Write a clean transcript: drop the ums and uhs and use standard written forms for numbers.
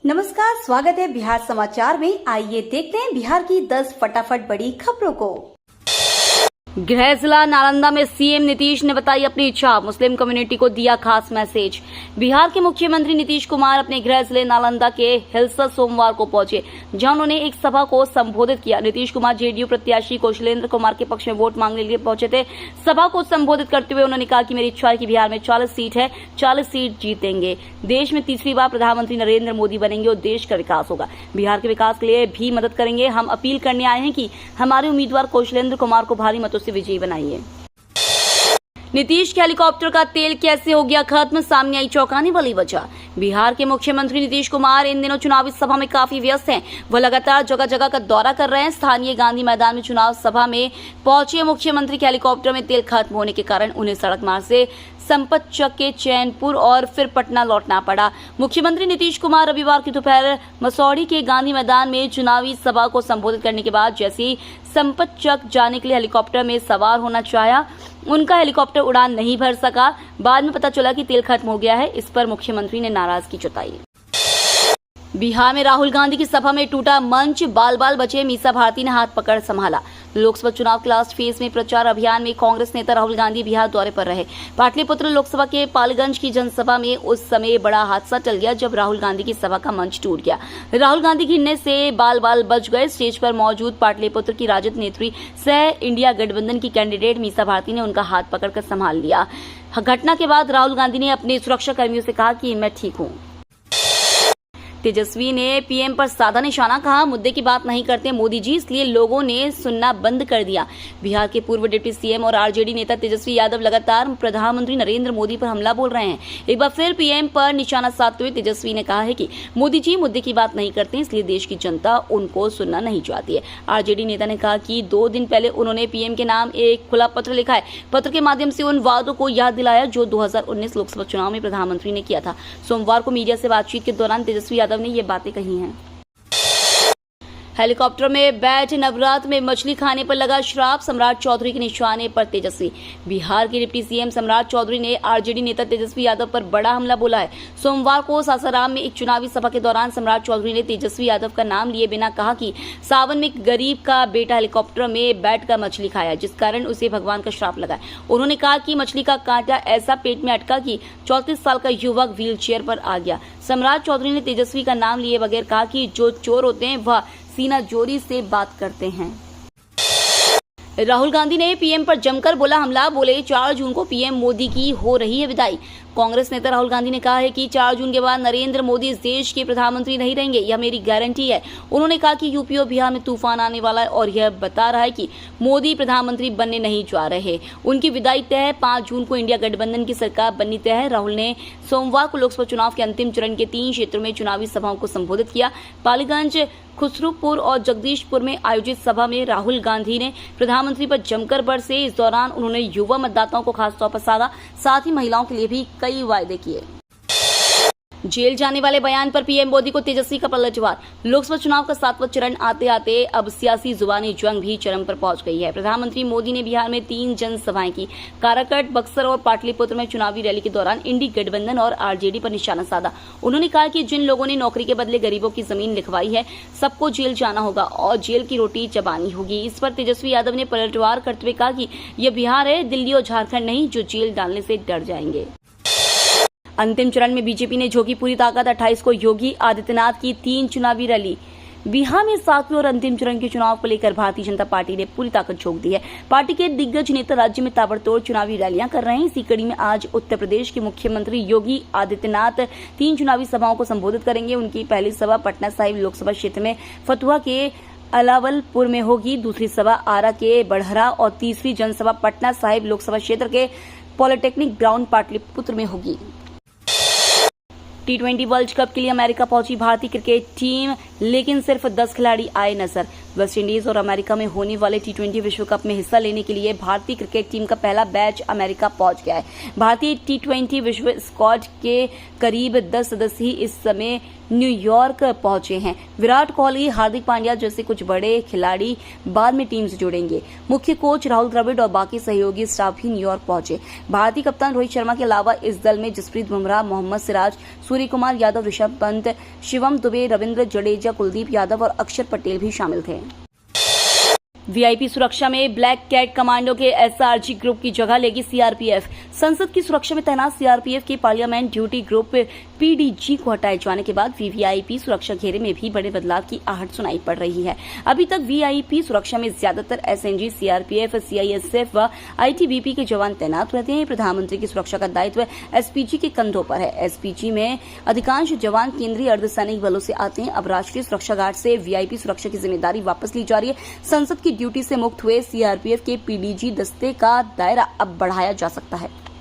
नमस्कार, स्वागत है बिहार समाचार में। आइए देखते हैं बिहार की 10 फटाफट बड़ी खबरों को। गृह जिला नालंदा में सीएम नीतीश ने बताई अपनी इच्छा, मुस्लिम कम्युनिटी को दिया खास मैसेज। बिहार के मुख्यमंत्री नीतीश कुमार अपने गृह जिले नालंदा के हिलसा सोमवार को पहुंचे, जहां उन्होंने एक सभा को संबोधित किया। नीतीश कुमार जेडीयू प्रत्याशी कौशलेंद्र कुमार के पक्ष में वोट मांगने के लिए पहुंचे थे। सभा को संबोधित करते हुए उन्होंने कहा कि मेरी इच्छा है कि बिहार में 40 सीट है, 40 सीट जीतेंगे। देश में तीसरी बार प्रधानमंत्री नरेंद्र मोदी बनेंगे और देश का विकास होगा। बिहार के विकास के लिए भी मदद करेंगे। हम अपील करने आए हैं कि हमारे उम्मीदवार कौशलेंद्र कुमार को भारी मतों से विजयी बनाइए। नीतीश के हेलीकॉप्टर का तेल कैसे हो गया खत्म, सामने आई चौंकाने वाली वजह। बिहार के मुख्यमंत्री नीतीश कुमार इन दिनों चुनावी सभा में काफी व्यस्त हैं। वह लगातार जगह जगह का दौरा कर रहे हैं। स्थानीय गांधी मैदान में चुनाव सभा में पहुंचे मुख्यमंत्री के हेलीकॉप्टर में तेल खत्म होने के कारण उन्हें सड़क मार्ग से संपतचक के चैनपुर और फिर पटना लौटना पड़ा। मुख्यमंत्री नीतीश कुमार रविवार की दोपहर मसौढ़ी के गांधी मैदान में चुनावी सभा को संबोधित करने के बाद जैसे ही संपतचक जाने के लिए हेलीकॉप्टर में सवार होना चाहा, उनका हेलीकॉप्टर उड़ान नहीं भर सका। बाद में पता चला कि तेल खत्म हो गया है। इस पर मुख्यमंत्री ने नाराजगी जताई। बिहार में राहुल गांधी की सभा में टूटा मंच, बाल बाल बचे मीसा भारती ने हाथ पकड़ संभाला। लोकसभा चुनाव के लास्ट फेज में प्रचार अभियान में कांग्रेस नेता राहुल गांधी बिहार दौरे पर रहे। पाटलिपुत्र लोकसभा के पालीगंज की जनसभा में उस समय बड़ा हादसा टल गया जब राहुल गांधी की सभा का मंच टूट गया। राहुल गांधी गिरने से बाल बाल बच गए। स्टेज पर मौजूद पाटलिपुत्र की राजद नेत्री सह इंडिया गठबंधन की कैंडिडेट मीसा भारती ने उनका हाथ पकड़कर संभाल लिया। घटना के बाद राहुल गांधी ने अपने सुरक्षा कर्मियों से कहा कि मैं ठीक हूँ। तेजस्वी ने पीएम पर साधा निशाना, कहा मुद्दे की बात नहीं करते मोदी जी, इसलिए लोगों ने सुनना बंद कर दिया। बिहार के पूर्व डिप्टी सीएम और आरजेडी नेता तेजस्वी यादव लगातार प्रधानमंत्री नरेंद्र मोदी पर हमला बोल रहे हैं। एक बार फिर पीएम पर निशाना साधते हुए तेजस्वी ने कहा है कि मोदी जी मुद्दे की बात नहीं करते, इसलिए देश की जनता उनको सुनना नहीं चाहती है। आरजेडी नेता ने कहा कि 2 दिन पहले उन्होंने पीएम के नाम एक खुला पत्र लिखा है। पत्र के माध्यम से उन वादों को याद दिलाया जो 2019 लोकसभा चुनाव में प्रधानमंत्री ने किया था। सोमवार को मीडिया से बातचीत के दौरान तेजस्वी यादव ने ये बातें कही हैं। हेलीकॉप्टर में बैठ नवरात्र में मछली खाने पर लगा श्राप, सम्राट चौधरी के निशाने पर तेजस्वी। बिहार के डिप्टी सीएम सम्राट चौधरी ने आरजेडी नेता तेजस्वी यादव पर बड़ा हमला बोला है। सोमवार को सासाराम में एक चुनावी सभा के दौरान सम्राट चौधरी ने तेजस्वी यादव का नाम लिए बिना कहा कि सावन में एक गरीब का बेटा हेलीकॉप्टर में बैठकर मछली खाया, जिस कारण उसे भगवान का श्राप लगा। उन्होंने कहा कि मछली का कांटा ऐसा पेट में अटका कि 34 साल का युवक व्हील चेयर पर आ गया। सम्राट चौधरी ने तेजस्वी का नाम लिए बगैर कहा कि जो चोर होते हैं वह सीना जोरी से बात करते हैं। राहुल गांधी ने पीएम पर जमकर बोला हमला, बोले 4 जून को पीएम मोदी की हो रही है विदाई। कांग्रेस नेता राहुल गांधी ने कहा है कि 4 जून के बाद नरेंद्र मोदी इस देश के प्रधानमंत्री नहीं रहेंगे, यह मेरी गारंटी है। उन्होंने कहा कि यूपी और बिहार में तूफान आने वाला है और यह बता रहा है कि मोदी प्रधानमंत्री बनने नहीं जा रहे। उनकी विदाई तय है। 5 जून को इंडिया गठबंधन की सरकार बननी तय है। राहुल ने सोमवार को लोकसभा चुनाव के अंतिम चरण के 3 क्षेत्रों में चुनावी सभाओं को संबोधित किया। पालीगंज, खुसरूपुर और जगदीशपुर में आयोजित सभा में राहुल गांधी ने प्रधानमंत्री पर जमकर बरसे। इस दौरान उन्होंने युवा मतदाताओं को खासतौर पर साधा, साथ ही महिलाओं के लिए भी कई वायदे किए। जेल जाने वाले बयान पर पीएम मोदी को तेजस्वी का पलटवार। लोकसभा चुनाव का 7वां चरण आते आते अब सियासी जुबानी जंग भी चरम पर पहुंच गई है। प्रधानमंत्री मोदी ने बिहार में 3 जनसभाएं की। काराकट, बक्सर और पाटलिपुत्र में चुनावी रैली के दौरान इंडी गठबंधन और आरजेडी पर निशाना साधा। उन्होंने कहा कि जिन लोगों ने नौकरी के बदले गरीबों की जमीन लिखवाई है, सबको जेल जाना होगा और जेल की रोटी चबानी होगी। इस पर तेजस्वी यादव ने पलटवार करते हुए कहा कि यह बिहार है, दिल्ली और झारखंड नहीं, जो जेल डालने से डर जाएंगे। अंतिम चरण में बीजेपी ने झोंकी पूरी ताकत। 28 को योगी आदित्यनाथ की 3 चुनावी रैली। बिहार में 7वें और अंतिम चरण के चुनाव को लेकर भारतीय जनता पार्टी ने पूरी ताकत झोंक दी है। पार्टी के दिग्गज नेता राज्य में ताबड़तोड़ चुनावी रैलियां कर रहे हैं। इसी कड़ी में आज उत्तर प्रदेश के मुख्यमंत्री योगी आदित्यनाथ 3 चुनावी सभाओं को संबोधित करेंगे। उनकी पहली सभा पटना साहिब लोकसभा क्षेत्र में फतुहा के अलावलपुर में होगी, दूसरी सभा आरा के बढ़हरा और तीसरी जनसभा पटना साहिब लोकसभा क्षेत्र के पॉलिटेक्निक ग्राउंड पाटलिपुत्र में होगी। T20 वर्ल्ड कप के लिए अमेरिका पहुंची भारतीय क्रिकेट टीम। लेकिन सिर्फ 10 खिलाड़ी आए नजर। वेस्ट इंडीज और अमेरिका में होने वाले T20 विश्व कप में हिस्सा लेने के लिए भारतीय क्रिकेट टीम का पहला बैच अमेरिका पहुंच गया है। भारतीय T20 विश्व स्क्वाड के करीब 10 सदस्य ही इस समय न्यूयॉर्क पहुंचे हैं। विराट कोहली, हार्दिक पांड्या जैसे कुछ बड़े खिलाड़ी बाद में टीम से जुड़ेंगे। मुख्य कोच राहुल द्रविड़ और बाकी सहयोगी स्टाफ भी न्यूयॉर्क पहुंचे। भारतीय कप्तान रोहित शर्मा के अलावा इस दल में जसप्रीत बुमराह, मोहम्मद सिराज, सूर्य कुमार यादव, ऋषभ पंत, शिवम दुबे, रविंद्र जडेजा, कुलदीप यादव और अक्षर पटेल भी शामिल थे। वीआईपी सुरक्षा में ब्लैक कैट कमांडो के एसआरजी ग्रुप की जगह लेगी सीआरपीएफ। संसद की सुरक्षा में तैनात सीआरपीएफ के पार्लियामेंट ड्यूटी ग्रुप पीडीजी को हटाए जाने के बाद वीवीआईपी सुरक्षा घेरे में भी बड़े बदलाव की आहट सुनाई पड़ रही है। अभी तक वीआईपी सुरक्षा में ज्यादातर एसएनजी, सीआरपीएफ, सीआईएसएफ व आईटीबीपी के जवान तैनात रहते हैं। प्रधानमंत्री की सुरक्षा का दायित्व एसपीजी के कंधों पर है। एसपीजी में अधिकांश जवान केंद्रीय अर्धसैनिक बलों से आते हैं। अब राष्ट्रीय सुरक्षा गार्ड से वीआईपी सुरक्षा की जिम्मेदारी वापस ली जा रही है। संसद की ड्यूटी से मुक्त हुए सीआरपीएफ के पीडीजी दस्ते का दायरा अब बढ़ाया जा सकता है।